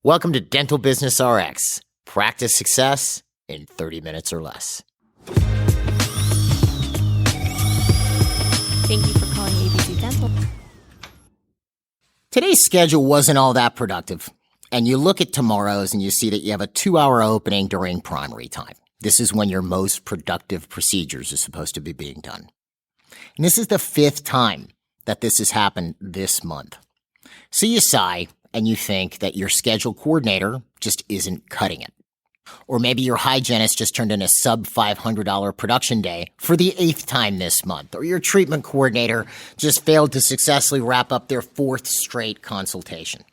Welcome to Dental Business RX. Practice success in 30 minutes or less. Thank you for calling ABC Dental. Today's schedule wasn't all that productive, and you look at tomorrow's and you see that you have a 2-hour opening during primary time. This is when your most productive procedures are supposed to be being done. And this is the 5th time that this has happened this month. So you sigh and you think that your schedule coordinator just isn't cutting it. Or maybe your hygienist just turned in a sub $500 production day for the 8th time this month. Or your treatment coordinator just failed to successfully wrap up their 4th straight consultation.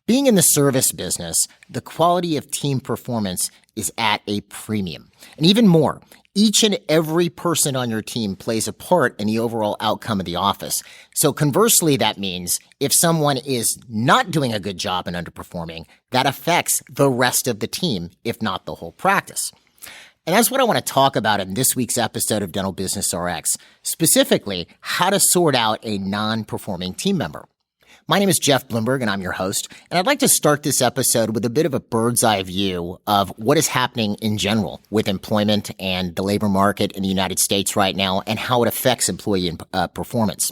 Being in the service business, the quality of team performance is at a premium. And even more, each and every person on your team plays a part in the overall outcome of the office. So conversely, that means if someone is not doing a good job and underperforming, that affects the rest of the team, if not the whole practice. And that's what I want to talk about in this week's episode of Dental Business RX, specifically how to sort out a non-performing team member. My name is Jeff Bloomberg, and I'm your host. And I'd like to start this episode with a bit of a bird's eye view of what is happening in general with employment and the labor market in the United States right now and how it affects employee performance.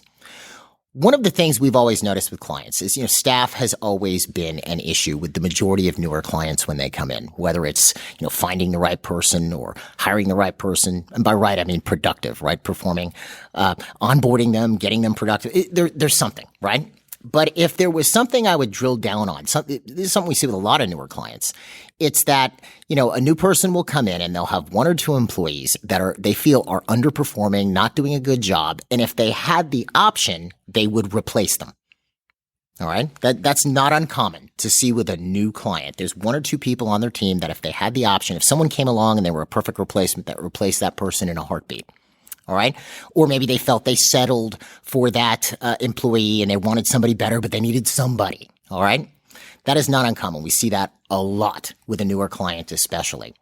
One of the things we've always noticed with clients is, staff has always been an issue with the majority of newer clients when they come in, whether it's, finding the right person or hiring the right person. And by right, I mean productive, right? Performing, onboarding them, getting them productive. There's something, right? But if there was something I would drill down on, this is something we see with a lot of newer clients. It's that, a new person will come in and they'll have 1 or 2 employees that they feel are underperforming, not doing a good job. And if they had the option, they would replace them. All right. That's not uncommon to see with a new client. There's 1 or 2 people on their team that if they had the option, if someone came along and they were a perfect replacement, that replaced that person in a heartbeat. All right. Or maybe they felt they settled for that employee and they wanted somebody better, but they needed somebody. All right. That is not uncommon. We see that a lot with a newer client, especially.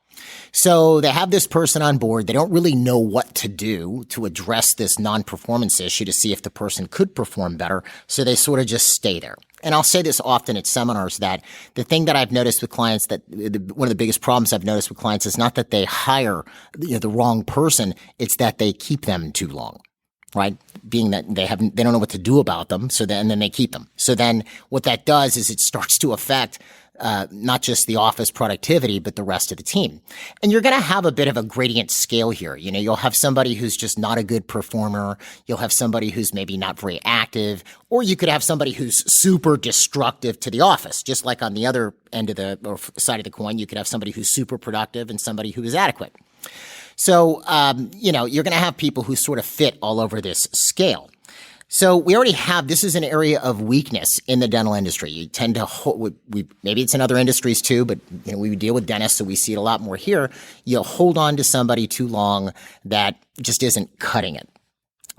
So they have this person on board. They don't really know what to do to address this non-performance issue to see if the person could perform better. So they sort of just stay there. And I'll say this often at seminars that the thing that I've noticed with clients one of the biggest problems I've noticed with clients is not that they hire the wrong person. It's that they keep them too long. Right? Being that they don't know what to do about them. And then they keep them. So then what that does is it starts to affect not just the office productivity, but the rest of the team. And you're going to have a bit of a gradient scale here. You'll have somebody who's just not a good performer. You'll have somebody who's maybe not very active, or you could have somebody who's super destructive to the office. Just like on the other end of the side of the coin, you could have somebody who's super productive and somebody who is adequate. So, you're going to have people who sort of fit all over this scale. So we already have, this is an area of weakness in the dental industry. You tend to, maybe it's in other industries too, but we deal with dentists, so we see it a lot more here. You'll hold on to somebody too long that just isn't cutting it.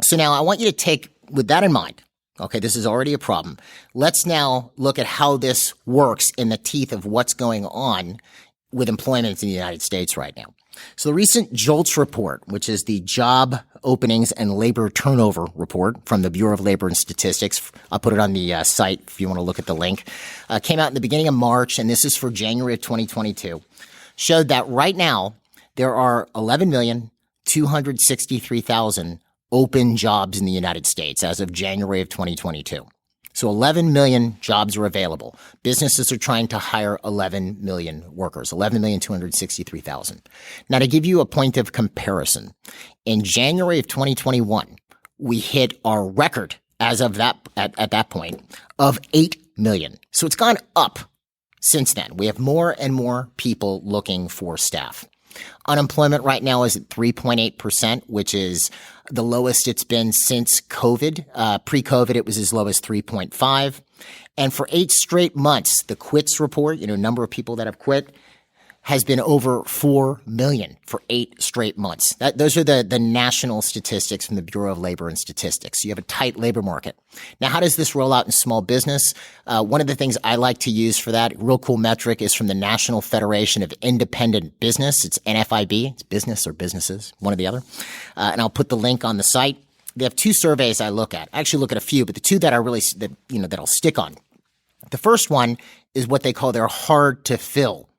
So now I want you to take, with that in mind, okay, this is already a problem. Let's now look at how this works in the teeth of what's going on with employment in the United States right now. So the recent JOLTS report, which is the Job Openings and Labor Turnover Report from the Bureau of Labor and Statistics, I'll put it on the site if you want to look at the link, came out in the beginning of March, and this is for January of 2022, showed that right now there are 11,263,000 open jobs in the United States as of January of 2022. So 11 million jobs are available. Businesses are trying to hire 11 million workers, 11,263,000. Now, to give you a point of comparison, in January of 2021, we hit our record as of that at that point of 8 million. So it's gone up since then. We have more and more people looking for staff. Unemployment right now is at 3.8%, which is the lowest it's been since COVID. Pre-COVID, it was as low as 3.5. And for 8 straight months, the quits report, number of people that have quit, has been over 4 million for 8 straight months. Those are the national statistics from the Bureau of Labor and Statistics. You have a tight labor market. Now, how does this roll out in small business? One of the things I like to use for that, real cool metric, is from the National Federation of Independent Business. It's NFIB. It's business or businesses, one or the other. And I'll put the link on the site. They have 2 surveys I look at. I actually look at a few, but the 2 that I really, that I'll stick on. The first one is what they call their hard to fill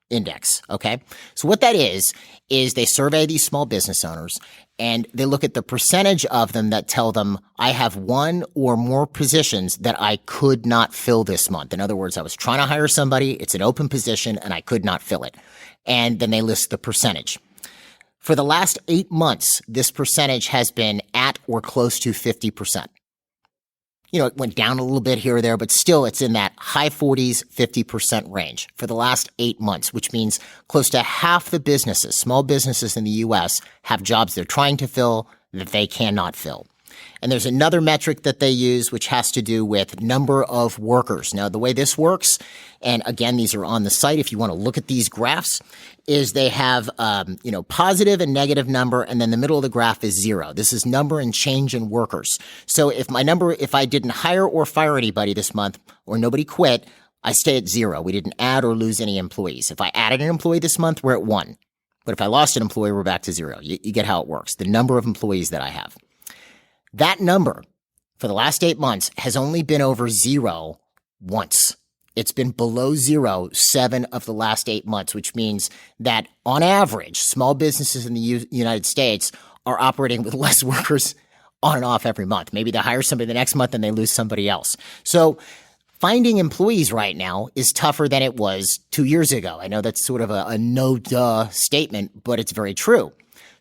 index. Okay. So what that is they survey these small business owners and they look at the percentage of them that tell them I have one or more positions that I could not fill this month. In other words, I was trying to hire somebody. It's an open position and I could not fill it. And then they list the percentage. For the last 8 months, this percentage has been at or close to 50%. It went down a little bit here or there, but still it's in that high 40s, 50% range for the last 8 months, which means close to half the businesses, small businesses in the U.S., have jobs they're trying to fill that they cannot fill. And there's another metric that they use, which has to do with number of workers. Now, the way this works, and again, these are on the site if you want to look at these graphs, is they have, positive and negative number, and then the middle of the graph is zero. This is number and change in workers. So if I didn't hire or fire anybody this month, or nobody quit, I stay at zero. We didn't add or lose any employees. If I added an employee this month, we're at 1. But if I lost an employee, we're back to 0. You get how it works. The number of employees that I have. That number for the last 8 months has only been over 0 once. It's been below 0 7 of the last 8 months, which means that on average, small businesses in the United States are operating with less workers on and off every month. Maybe they hire somebody the next month and they lose somebody else. So finding employees right now is tougher than it was 2 years ago. I know that's sort of a no-duh statement, but it's very true.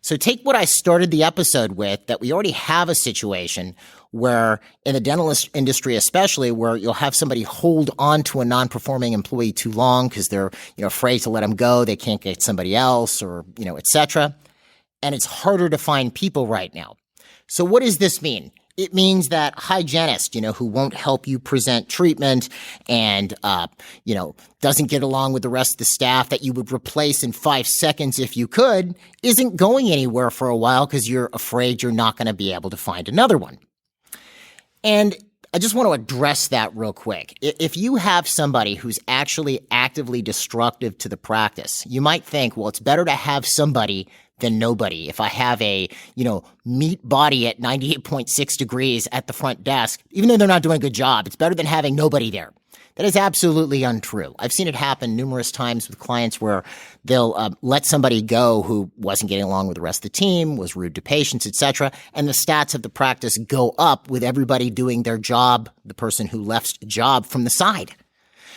So take what I started the episode with, that we already have a situation where in the dental industry especially, where you'll have somebody hold on to a non-performing employee too long because they're afraid to let them go. They can't get somebody else or, et cetera. And it's harder to find people right now. So what does this mean? It means that hygienist, who won't help you present treatment and, doesn't get along with the rest of the staff that you would replace in 5 seconds if you could, isn't going anywhere for a while because you're afraid you're not going to be able to find another one. And I just want to address that real quick. If you have somebody who's actually actively destructive to the practice, you might think, well, it's better to have somebody than nobody. If I have a, meat body at 98.6 degrees at the front desk, even though they're not doing a good job, it's better than having nobody there. That is absolutely untrue. I've seen it happen numerous times with clients where they'll let somebody go who wasn't getting along with the rest of the team, was rude to patients, etc., and the stats of the practice go up with everybody doing their job, the person who left job from the side.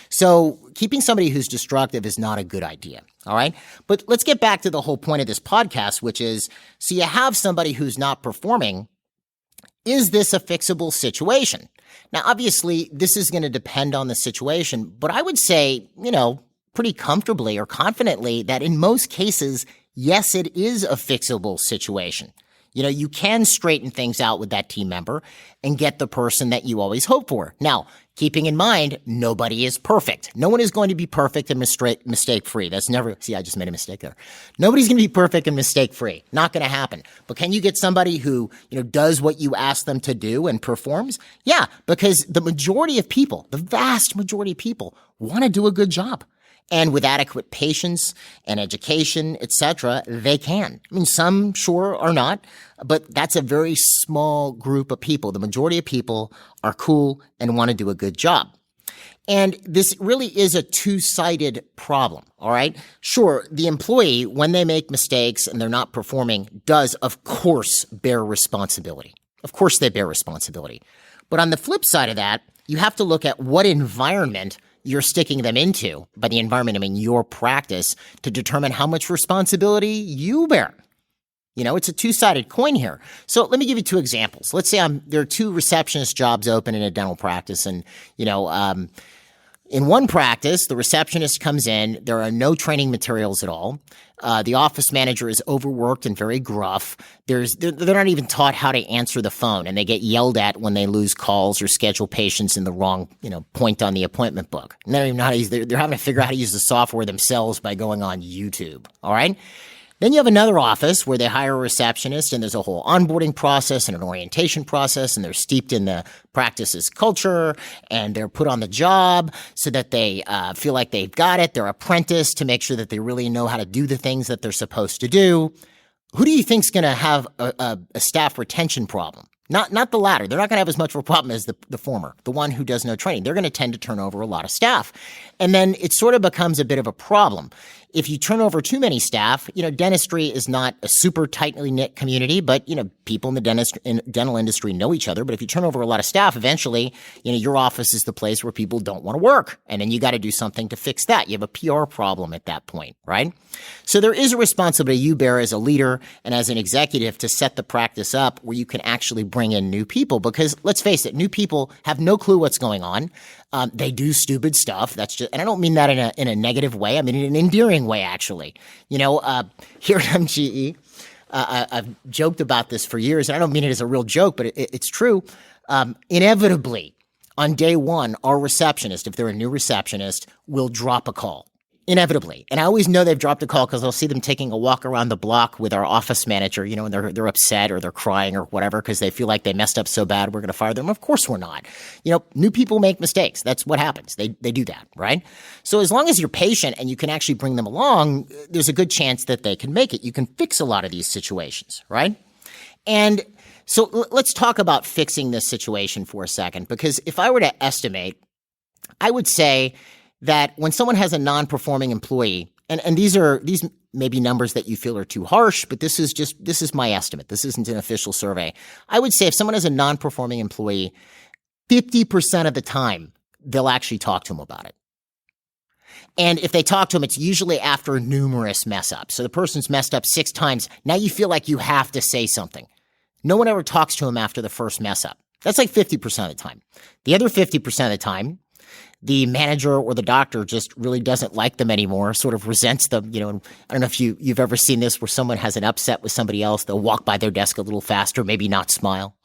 So keeping somebody who's destructive is not a good idea, all right? But let's get back to the whole point of this podcast, which is, so you have somebody who's not performing. Is this a fixable situation? Now, obviously, this is going to depend on the situation, but I would say, pretty comfortably or confidently that in most cases, yes, it is a fixable situation. You can straighten things out with that team member and get the person that you always hope for. Now, keeping in mind, nobody is perfect. No one is going to be perfect and mistake-free. That's never – see, I just made a mistake there. Nobody's going to be perfect and mistake-free. Not going to happen. But can you get somebody who, does what you ask them to do and performs? Yeah, because the majority of people, the vast majority of people, want to do a good job. And with adequate patience and education, etc., they can. I mean, some sure are not, but that's a very small group of people. The majority of people are cool and want to do a good job. And this really is a two-sided problem, all right? Sure, the employee, when they make mistakes and they're not performing, does, of course, bear responsibility. Of course they bear responsibility. But on the flip side of that, you have to look at what environment you're sticking them into. By the environment, I mean your practice, to determine how much responsibility you bear. It's a two-sided coin here. So let me give you 2 examples. Let's say there are 2 receptionist jobs open in a dental practice, and in one practice, the receptionist comes in. There are no training materials at all. The office manager is overworked and very gruff. They're not even taught how to answer the phone, and they get yelled at when they lose calls or schedule patients in the wrong, point on the appointment book. And they don't even know how to use. They're having to figure out how to use the software themselves by going on YouTube. All right. Then you have another office where they hire a receptionist, and there's a whole onboarding process and an orientation process, and they're steeped in the practice's culture, and they're put on the job so that they feel like they've got it. They're apprenticed to make sure that they really know how to do the things that they're supposed to do. Who do you think's going to have a staff retention problem? Not the latter. They're not going to have as much of a problem as the former, the one who does no training. They're going to tend to turn over a lot of staff. And then it sort of becomes a bit of a problem. If you turn over too many staff, dentistry is not a super tightly knit community, but, people in the dental industry know each other. But if you turn over a lot of staff, eventually, your office is the place where people don't want to work. And then you got to do something to fix that. You have a PR problem at that point, right? So there is a responsibility you bear as a leader and as an executive to set the practice up where you can actually bring in new people, because let's face it, new people have no clue what's going on. They do stupid stuff. And I don't mean that in a negative way. I mean in an endearing way, actually. Here at MGE, I've joked about this for years, and I don't mean it as a real joke, but it's true. Inevitably, on day one, our receptionist, if they're a new receptionist, will drop a call. Inevitably. And I always know they've dropped a call because I'll see them taking a walk around the block with our office manager, and they're upset or they're crying or whatever because they feel like they messed up so bad we're going to fire them. Of course we're not. New people make mistakes. That's what happens. They do that, right? So as long as you're patient and you can actually bring them along, there's a good chance that they can make it. You can fix a lot of these situations, right? And so let's talk about fixing this situation for a second, because if I were to estimate, I would say that when someone has a non-performing employee, and these may be numbers that you feel are too harsh, but this is my estimate. This isn't an official survey. I would say if someone has a non-performing employee, 50% of the time, they'll actually talk to them about it. And if they talk to them, it's usually after numerous mess ups. So the person's messed up 6 times. Now you feel like you have to say something. No one ever talks to them after the first mess up. That's like 50% of the time. The other 50% of the time, the manager or the doctor just really doesn't like them anymore, sort of resents them. And I don't know if you've ever seen this where someone has an upset with somebody else. They'll walk by their desk a little faster, maybe not smile,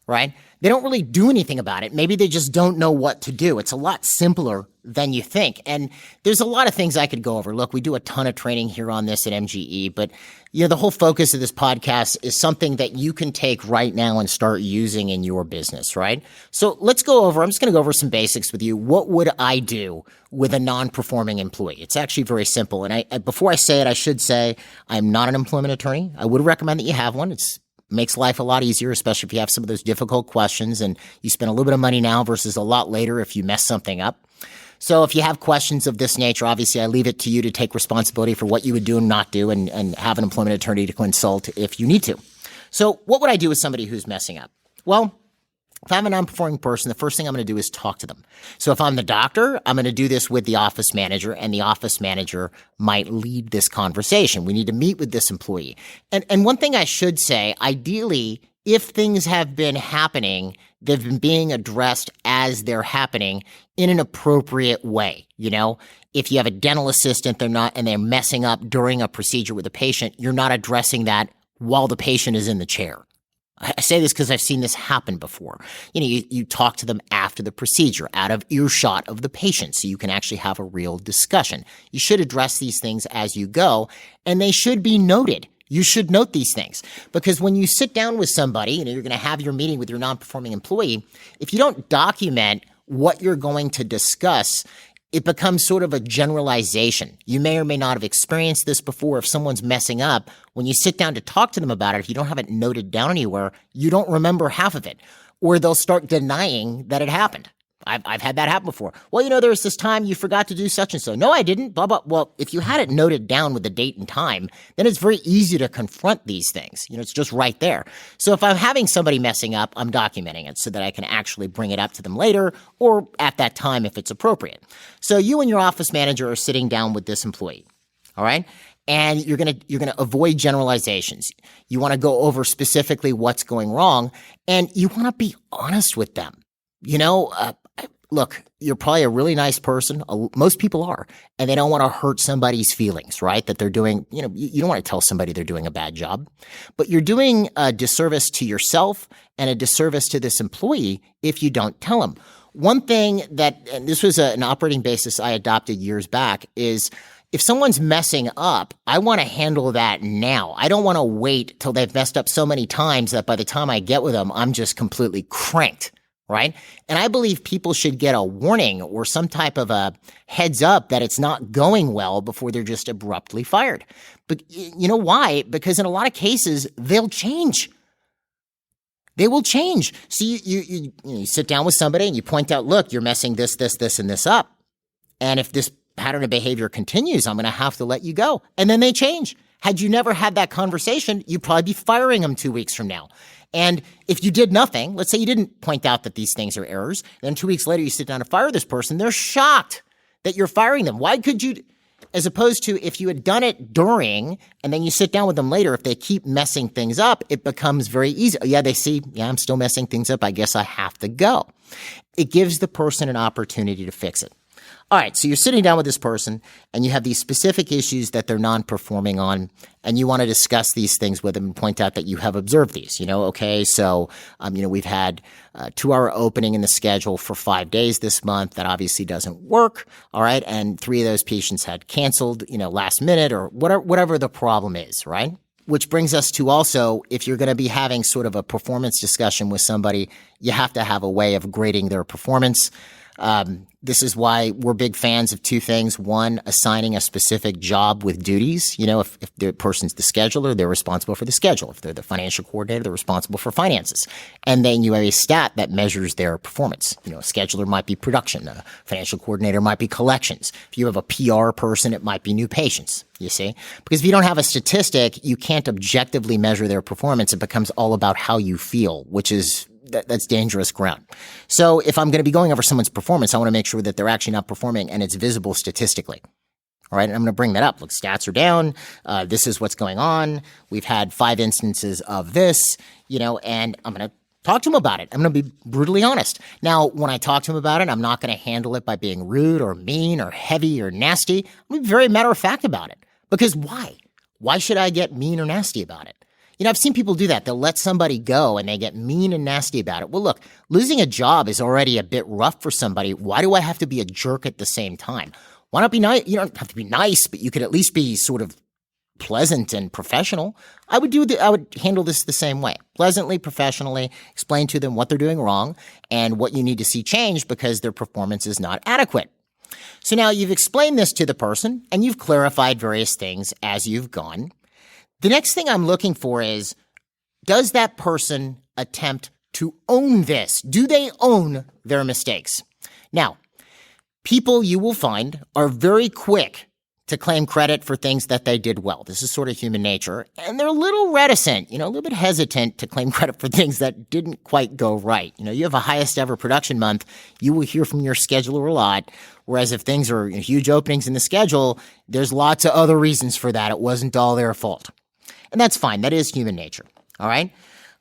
right? They don't really do anything about it. Maybe they just don't know what to do. It's a lot simpler than you think. And there's a lot of things I could go over. Look, we do a ton of training here on this at MGE, but the whole focus of this podcast is something that you can take right now and start using in your business, right? So I'm just going to go over some basics with you. What would I do with a non-performing employee? It's actually very simple. And before I say it, I should say I'm not an employment attorney. I would recommend that you have one. It's makes life a lot easier, especially if you have some of those difficult questions and you spend a little bit of money now versus a lot later if you mess something up. So if you have questions of this nature, obviously I leave it to you to take responsibility for what you would do and not do, and have an employment attorney to consult if you need to. So what would I do with somebody who's messing up? Well, if I'm a non-performing person, the first thing I'm going to do is talk to them. So if I'm the doctor, I'm going to do this with the office manager, and the office manager might lead this conversation. We need to meet with this employee. And one thing I should say, ideally, if things have been happening, they've been being addressed as they're happening in an appropriate way. If you have a dental assistant, they're messing up during a procedure with a patient, you're not addressing that while the patient is in the chair. I say this because I've seen this happen before. You talk to them after the procedure, out of earshot of the patient, so you can actually have a real discussion. You should address these things as you go, and they should be noted. You should note these things, because when you sit down with somebody, you're going to have your meeting with your non-performing employee, if you don't document what you're going to discuss, it becomes sort of a generalization. You may or may not have experienced this before. If someone's messing up, when you sit down to talk to them about it, if you don't have it noted down anywhere, you don't remember half of it, or they'll start denying that it happened. I've had that happen before. Well, there was this time you forgot to do such and so. No, I didn't. Blah, blah. Well, if you had it noted down with the date and time, then it's very easy to confront these things. It's just right there. So if I'm having somebody messing up, I'm documenting it so that I can actually bring it up to them later or at that time if it's appropriate. So you and your office manager are sitting down with this employee. All right? And you're gonna avoid generalizations. You want to go over specifically what's going wrong, and you want to be honest with them. Look, you're probably a really nice person. Most people are, and they don't want to hurt somebody's feelings, right? That they're doing, you don't want to tell somebody they're doing a bad job, but you're doing a disservice to yourself and a disservice to this employee if you don't tell them. One thing and this was an operating basis I adopted years back, is if someone's messing up, I want to handle that now. I don't want to wait till they've messed up so many times that by the time I get with them, I'm just completely cranked. Right? And I believe people should get a warning or some type of a heads up that it's not going well before they're just abruptly fired. But you know why? Because in a lot of cases, they'll change. They will change. So you sit down with somebody and you point out, look, you're messing this, and this up. And if this pattern of behavior continues, I'm going to have to let you go. And then they change. Had you never had that conversation, you'd probably be firing them 2 weeks from now. And if you did nothing, let's say you didn't point out that these things are errors, then 2 weeks later you sit down to fire this person, they're shocked that you're firing them. Why could you, as opposed to if you had done it during and then you sit down with them later, if they keep messing things up, it becomes very easy. Yeah, they see, yeah, I'm still messing things up. I guess I have to go. It gives the person an opportunity to fix it. All right, so you're sitting down with this person and you have these specific issues that they're non-performing on, and you want to discuss these things with them and point out that you have observed these. Okay, so we've had a 2-hour opening in the schedule for 5 days this month. That obviously doesn't work. All right, and 3 of those patients had canceled, last minute or whatever the problem is, right? Which brings us to also, if you're going to be having sort of a performance discussion with somebody, you have to have a way of grading their performance. This is why we're big fans of 2 things. One, assigning a specific job with duties. If the person's the scheduler, they're responsible for the schedule. If they're the financial coordinator, they're responsible for finances. And then you have a stat that measures their performance. A scheduler might be production. A financial coordinator might be collections. If you have a PR person, it might be new patients. You see? Because if you don't have a statistic, you can't objectively measure their performance. It becomes all about how you feel, which is that's dangerous ground. So if I'm going to be going over someone's performance, I want to make sure that they're actually not performing and it's visible statistically. All right. And I'm going to bring that up. Look, stats are down. This is what's going on. We've had 5 instances of this, and I'm going to talk to them about it. I'm going to be brutally honest. Now, when I talk to them about it, I'm not going to handle it by being rude or mean or heavy or nasty. I'm going to be very matter of fact about it. Because why? Why should I get mean or nasty about it? I've seen people do that. They'll let somebody go and they get mean and nasty about it. Well, look, losing a job is already a bit rough for somebody. Why do I have to be a jerk at the same time? Why not be nice? You don't have to be nice, but you could at least be sort of pleasant and professional. I would handle this the same way. Pleasantly, professionally, explain to them what they're doing wrong and what you need to see changed because their performance is not adequate. So now you've explained this to the person and you've clarified various things as you've gone. The next thing I'm looking for is, does that person attempt to own this? Do they own their mistakes? Now, people you will find are very quick to claim credit for things that they did well. This is sort of human nature. And they're a little reticent, a little bit hesitant to claim credit for things that didn't quite go right. You have a highest ever production month, you will hear from your scheduler a lot. Whereas if things are huge openings in the schedule, there's lots of other reasons for that. It wasn't all their fault. And that's fine. That is human nature. All right.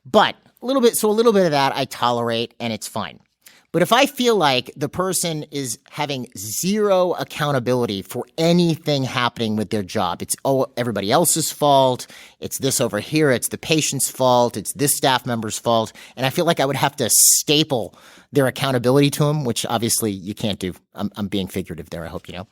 But a little bit of that I tolerate and it's fine. But if I feel like the person is having zero accountability for anything happening with their job, it's everybody else's fault, it's this over here, it's the patient's fault, it's this staff member's fault, and I feel like I would have to staple their accountability to them, which obviously you can't do. I'm being figurative there, I hope you know.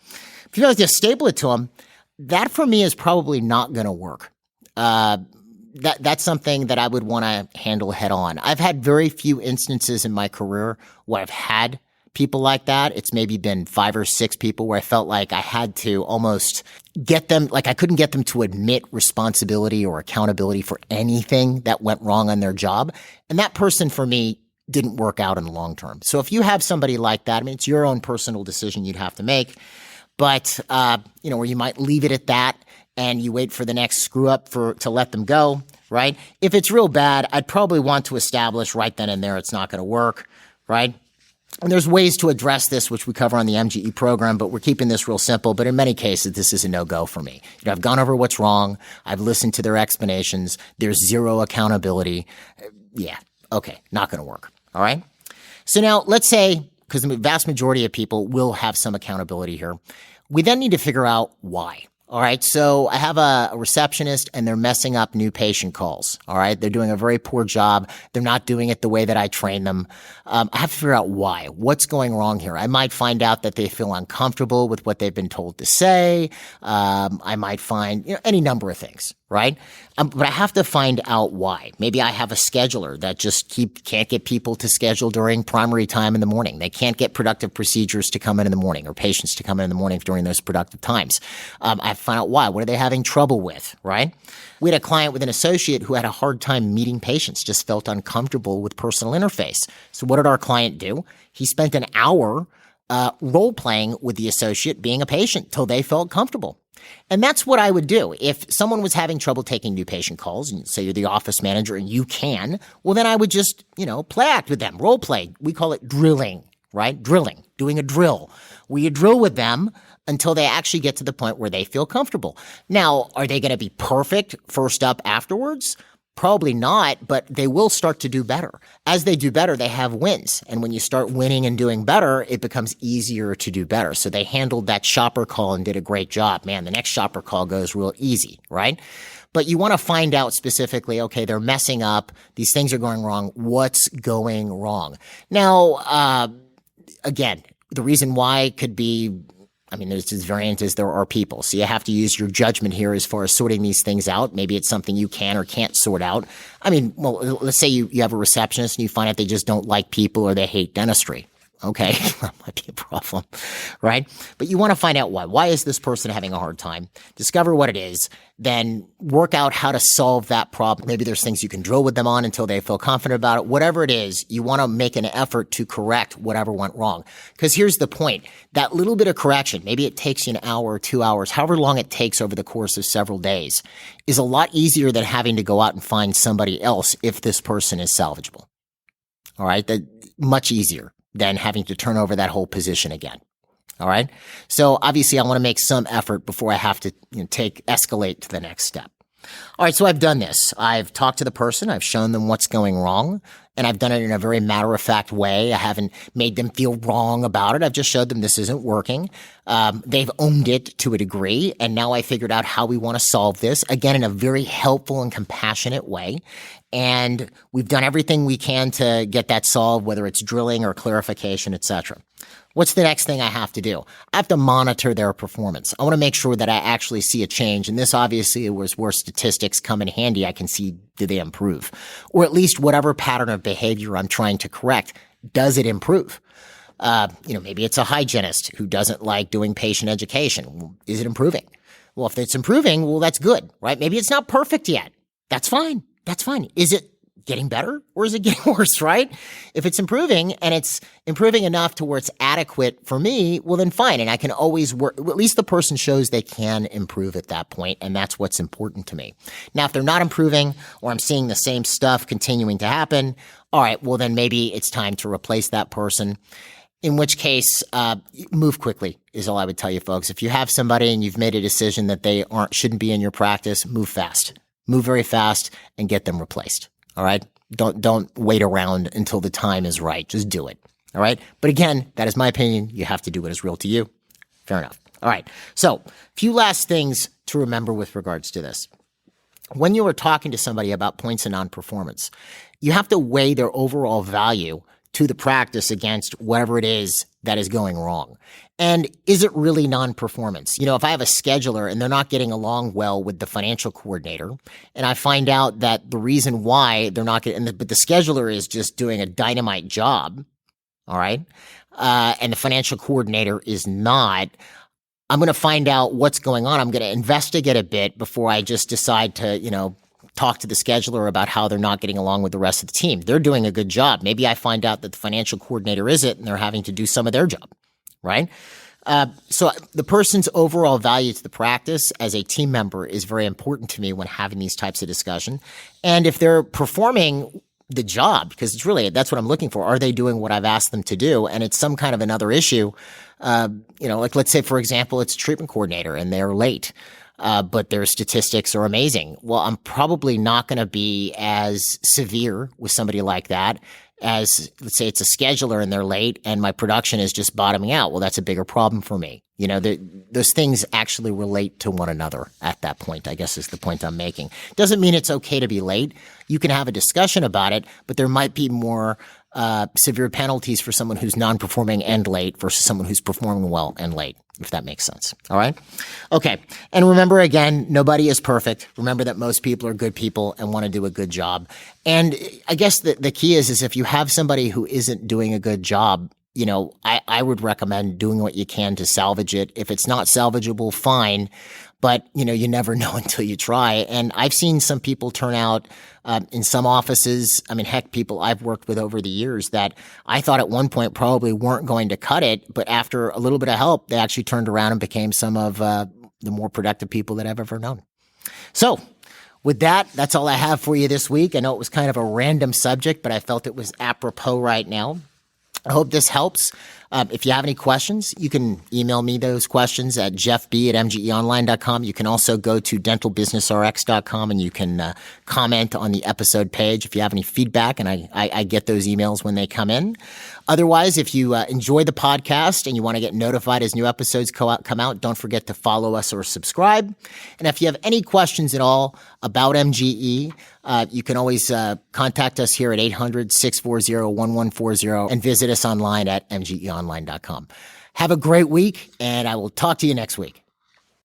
If you have to staple it to them, that for me is probably not going to work. That's something that I would want to handle head on. I've had very few instances in my career where I've had people like that. It's maybe been 5 or 6 people where I felt like I had to almost get them, like I couldn't get them to admit responsibility or accountability for anything that went wrong on their job. And that person for me didn't work out in the long term. So if you have somebody like that, I mean, it's your own personal decision you'd have to make. But, where you might leave it at that and you wait for the next screw up to let them go, right? If it's real bad, I'd probably want to establish right then and there it's not going to work, right? And there's ways to address this, which we cover on the MGE program, but we're keeping this real simple. But in many cases, this is a no-go for me. I've gone over what's wrong. I've listened to their explanations. There's zero accountability. Yeah, okay, not going to work, all right? So now let's say, because the vast majority of people will have some accountability here, we then need to figure out why. All right, so I have a receptionist and they're messing up new patient calls. All right, they're doing a very poor job. They're not doing it the way that I train them. I have to figure out why. What's going wrong here? I might find out that they feel uncomfortable with what they've been told to say. I might find any number of things, right? But I have to find out why. Maybe I have a scheduler that just can't get people to schedule during primary time in the morning. They can't get productive procedures to come in the morning or patients to come in the morning during those productive times. I have to find out why. What are they having trouble with, right? We had a client with an associate who had a hard time meeting patients, just felt uncomfortable with personal interface. So what did our client do? He spent an hour role-playing with the associate being a patient till they felt comfortable. And that's what I would do. If someone was having trouble taking new patient calls, and say you're the office manager and you can, well, then I would just, play act with them, role play. We call it drilling, right? Drilling, doing a drill. Where you drill with them until they actually get to the point where they feel comfortable. Now, are they going to be perfect first up afterwards? Probably not, but they will start to do better. As they do better, they have wins. And when you start winning and doing better, it becomes easier to do better. So they handled that shopper call and did a great job. Man, the next shopper call goes real easy, right? But you want to find out specifically, okay, they're messing up. These things are going wrong. What's going wrong? Now, again, the reason why could be, there's this variant is there are people. So you have to use your judgment here as far as sorting these things out. Maybe it's something you can or can't sort out. Let's say you have a receptionist and you find out they just don't like people or they hate dentistry. Okay, that might be a problem, right? But you want to find out why. Why is this person having a hard time? Discover what it is, then work out how to solve that problem. Maybe there's things you can drill with them on until they feel confident about it. Whatever it is, you want to make an effort to correct whatever went wrong. Because here's the point. That little bit of correction, maybe it takes you an hour or 2 hours, however long it takes over the course of several days, is a lot easier than having to go out and find somebody else if this person is salvageable. All right? That much easier than having to turn over that whole position again. All right. So obviously I want to make some effort before I have to escalate to the next step. All right. So I've done this. I've talked to the person. I've shown them what's going wrong. And I've done it in a very matter-of-fact way. I haven't made them feel wrong about it. I've just showed them this isn't working. They've owned it to a degree. And now I figured out how we want to solve this, again, in a very helpful and compassionate way. And we've done everything we can to get that solved, whether it's drilling or clarification, etc. What's the next thing I have to do? I have to monitor their performance. I want to make sure that I actually see a change. And this obviously was where statistics come in handy. I can see, do they improve? Or at least whatever pattern of behavior I'm trying to correct, does it improve? Maybe it's a hygienist who doesn't like doing patient education. Is it improving? Well, if it's improving, well, that's good, right? Maybe it's not perfect yet. That's fine. That's fine. Is it getting better or is it getting worse, right? If it's improving and it's improving enough to where it's adequate for me, well, then fine. And I can always work, at least the person shows they can improve at that point, and that's what's important to me. Now, if they're not improving or I'm seeing the same stuff continuing to happen, all right, well, then maybe it's time to replace that person. In which case, move quickly is all I would tell you, folks. If you have somebody and you've made a decision that they shouldn't be in your practice, move fast. Move very fast and get them replaced. All right. Don't wait around until the time is right. Just do it. All right. But again, that is my opinion. You have to do what is real to you. Fair enough. All right. So a few last things to remember with regards to this. When you are talking to somebody about points of non-performance, you have to weigh their overall value to the practice against whatever it is that is going wrong. And is it really non-performance? If I have a scheduler and they're not getting along well with the financial coordinator, and I find out that the reason why they're not getting, but the scheduler is just doing a dynamite job, all right, and the financial coordinator is not, I'm going to find out what's going on. I'm going to investigate a bit before I just decide to, talk to the scheduler about how they're not getting along with the rest of the team. They're doing a good job. Maybe I find out that the financial coordinator isn't and they're having to do some of their job, right? So the person's overall value to the practice as a team member is very important to me when having these types of discussion. And if they're performing the job, because it's really, that's what I'm looking for. Are they doing what I've asked them to do? And it's some kind of another issue. Like let's say, for example, it's a treatment coordinator and they're late. But their statistics are amazing. Well, I'm probably not going to be as severe with somebody like that as, let's say it's a scheduler and they're late and my production is just bottoming out. Well, that's a bigger problem for me. Those things actually relate to one another at that point, I guess is the point I'm making. Doesn't mean it's okay to be late. You can have a discussion about it, but there might be more severe penalties for someone who's non-performing and late versus someone who's performing well and late, if that makes sense. All right? Okay. And remember, again, nobody is perfect. Remember that most people are good people and want to do a good job. And I guess the key is if you have somebody who isn't doing a good job, I would recommend doing what you can to salvage it. If it's not salvageable, fine. But, you never know until you try. And I've seen some people turn out in some offices. I mean, heck, people I've worked with over the years that I thought at one point probably weren't going to cut it. But after a little bit of help, they actually turned around and became some of the more productive people that I've ever known. So with that, that's all I have for you this week. I know it was kind of a random subject, but I felt it was apropos right now. I hope this helps. If you have any questions, you can email me those questions at jeffb@mgeonline.com. You can also go to dentalbusinessrx.com and you can comment on the episode page if you have any feedback, and I get those emails when they come in. Otherwise, if you enjoy the podcast and you want to get notified as new episodes come out, don't forget to follow us or subscribe. And if you have any questions at all about MGE, you can always contact us here at 800-640-1140 and visit us online at mgeonline.com. Have a great week, and I will talk to you next week.